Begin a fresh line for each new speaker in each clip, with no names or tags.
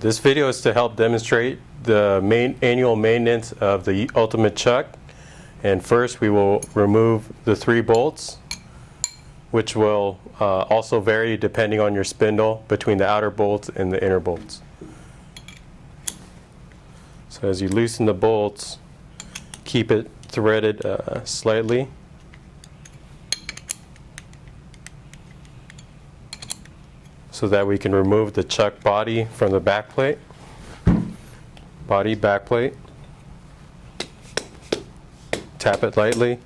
This video is to help demonstrate the annual maintenance of the Ultimate Chuck. And first we will remove the 3 bolts, which will also vary depending on your spindle between the outer bolts and the inner bolts. So as you loosen the bolts, keep it threaded slightly. So that we can remove the chuck body from the back plate. Body, back plate. Tap it lightly.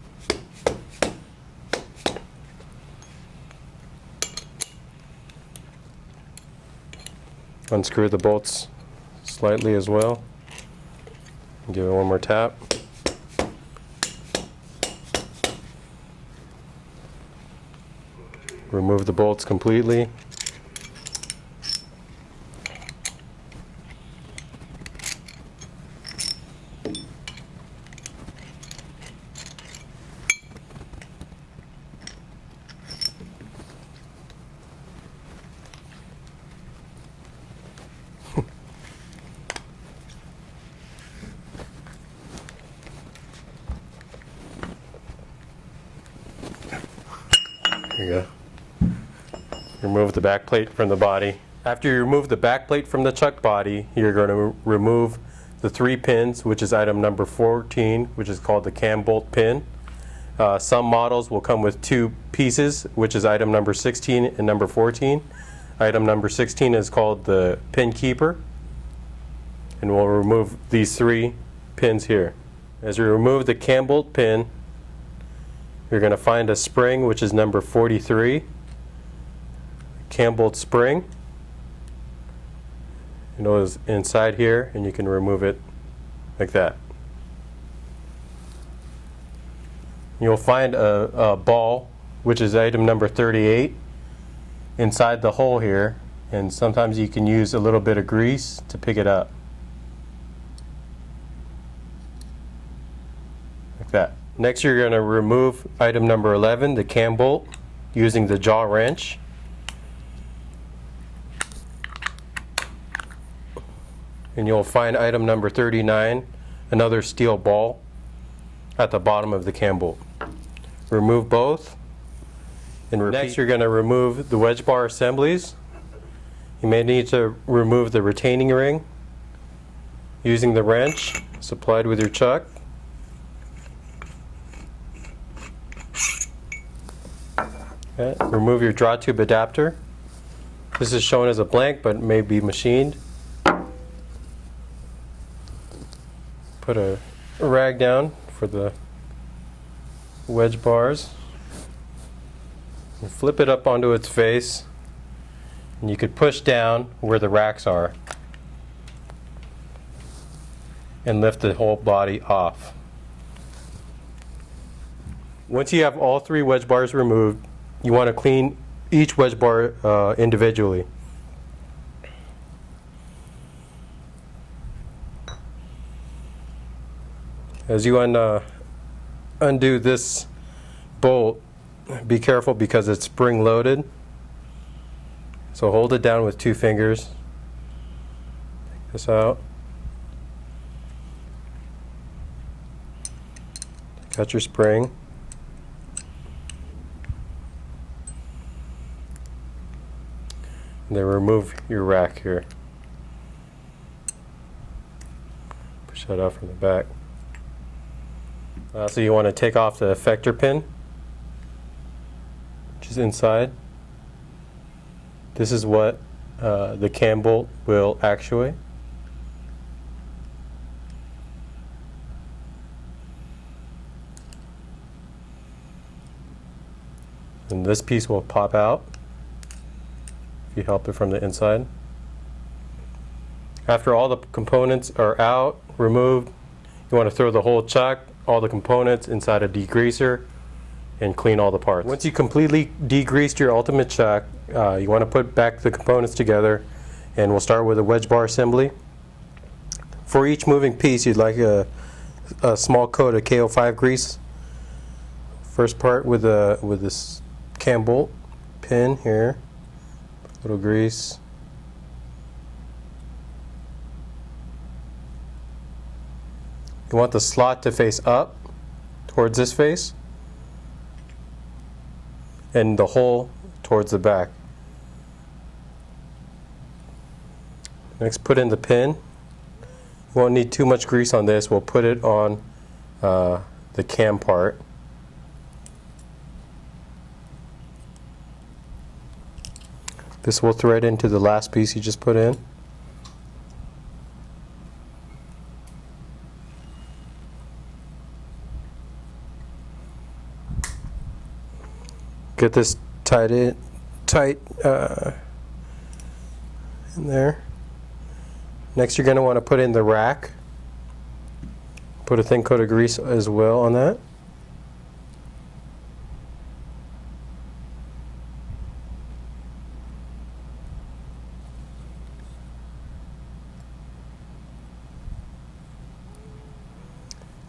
Unscrew the bolts slightly as well. Give it one more tap. Remove the bolts completely. There you go. Remove the back plate from the body. After you remove the back plate from the chuck body, you're going to remove the 3 pins, which is item number 14, which is called the cam bolt pin. Some models will come with 2 pieces, which is item number 16 and number 14. Item number 16 is called the pin keeper, and we'll remove these 3 pins here. As you remove the cam bolt pin, you're going to find a spring, which is number 43, cam bolt spring. It goes inside here, and you can remove it like that. You'll find a ball, which is item number 38, inside the hole here, and sometimes you can use a little bit of grease to pick it up. Like that. Next, you're going to remove item number 11, the cam bolt, using the jaw wrench. And you'll find item number 39, another steel ball, at the bottom of the cam bolt. Remove both, and repeat. Next, you're going to remove the wedge bar assemblies. You may need to remove the retaining ring using the wrench supplied with your chuck. Okay. Remove your draw tube adapter. This is shown as a blank, but may be machined. Put a rag down for the wedge bars. And flip it up onto its face, and you could push down where the racks are and lift the whole body off. Once you have all 3 wedge bars removed, you want to clean each wedge bar individually. As you undo this bolt, be careful because it's spring loaded. So hold it down with 2 fingers. Take this out. Cut your spring. And then remove your rack here. Push that out from the back. So you want to take off the effector pin, which is inside. This is what the cam bolt will actuate. And this piece will pop out if you help it from the inside. After all the components are out, removed, you want to throw the whole chuck, all the components inside a degreaser, and clean all the parts. Once you completely degreased your Ultimate Chuck, you want to put back the components together, and we'll start with a wedge bar assembly. For each moving piece, you'd like a small coat of KO5 grease. First part with this cam bolt pin here, little grease. You want the slot to face up towards this face and the hole towards the back. Next, put in the pin. You won't need too much grease on this. We'll put it on the cam part. This will thread into the last piece you just put in. Get this tight in there. Next, you're going to want to put in the rack. Put a thin coat of grease as well on that.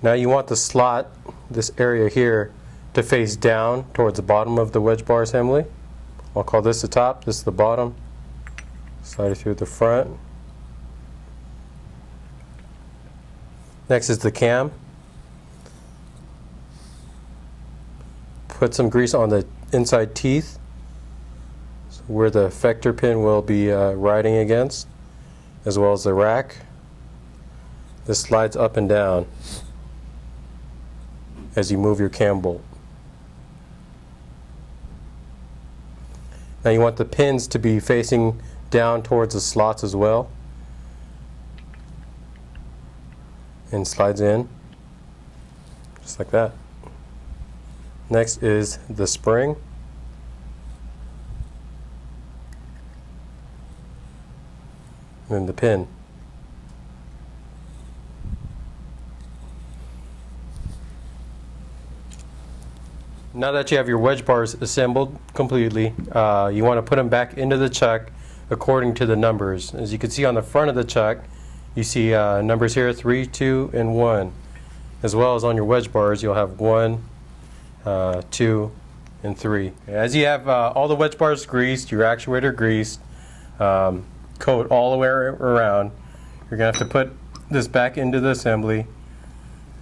Now you want the slot, this area here, to face down towards the bottom of the wedge bar assembly. I'll call this the top, this is the bottom. Slide it through the front. Next is the cam. Put some grease on the inside teeth, so where the effector pin will be riding against, as well as the rack. This slides up and down as you move your cam bolt. Now you want the pins to be facing down towards the slots as well. And slides in, just like that. Next is the spring. And the pin. Now that you have your wedge bars assembled completely, you want to put them back into the chuck according to the numbers. As you can see on the front of the chuck, you see numbers here, 3, 2, and 1. As well as on your wedge bars, you'll have 1, 2, and 3. As you have all the wedge bars greased, your actuator greased, coat all the way around, you're going to have to put this back into the assembly,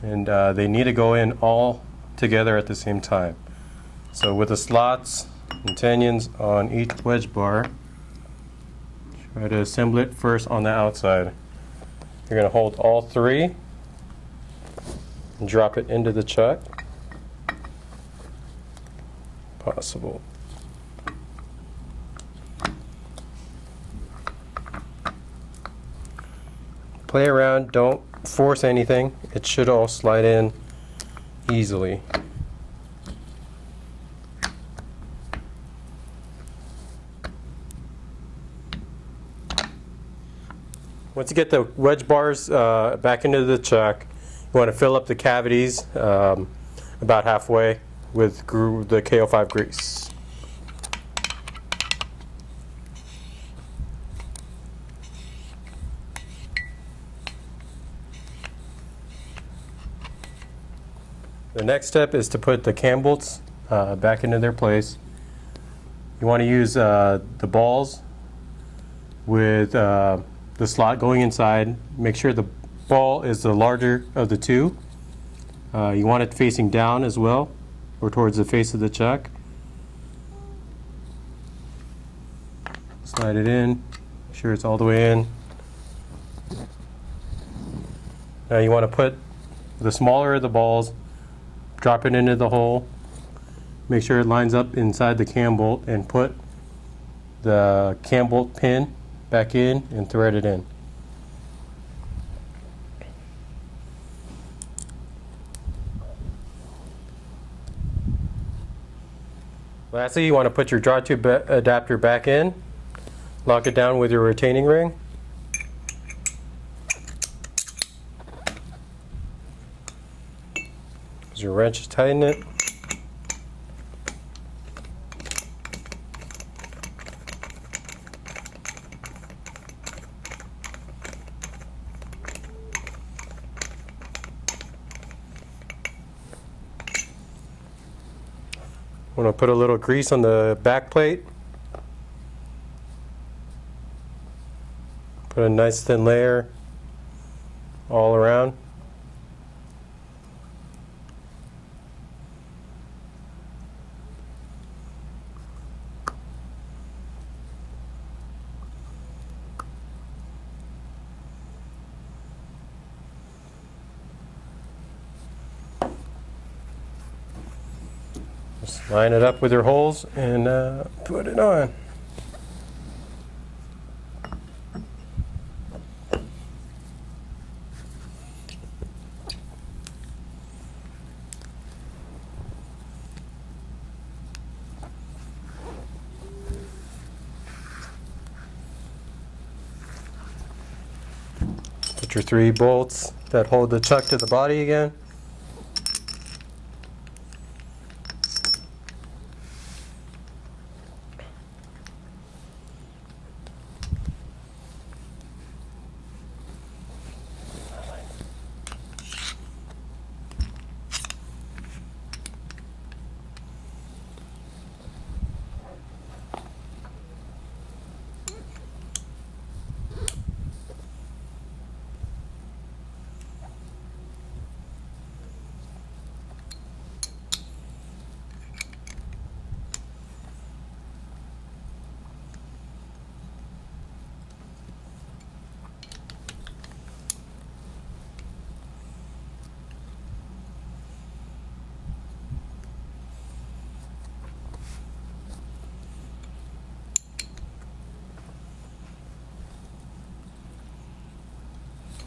and they need to go in all together at the same time. So with the slots and tenons on each wedge bar, try to assemble it first on the outside. You're going to hold all 3 and drop it into the chuck. Possible. Play around, don't force anything. It should all slide in easily. Once you get the wedge bars back into the chuck, you want to fill up the cavities about halfway with the KO5 grease. The next step is to put the cam bolts back into their place. You want to use the balls with the slot going inside. Make sure the ball is the larger of the two. You want it facing down as well, or towards the face of the chuck. Slide it in, make sure it's all the way in. Now you want to put the smaller of the balls, drop it into the hole, make sure it lines up inside the cam bolt, and put the cam bolt pin back in and thread it in. Lastly, you want to put your draw tube adapter back in, lock it down with your retaining ring. Use your wrench to tighten it. I'm going to put a little grease on the back plate. Put a nice thin layer all around. Just line it up with your holes and put it on. Put your 3 bolts that hold the chuck to the body again.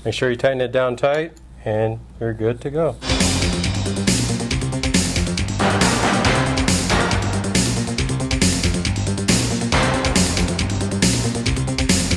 Make sure you tighten it down tight and you're good to go.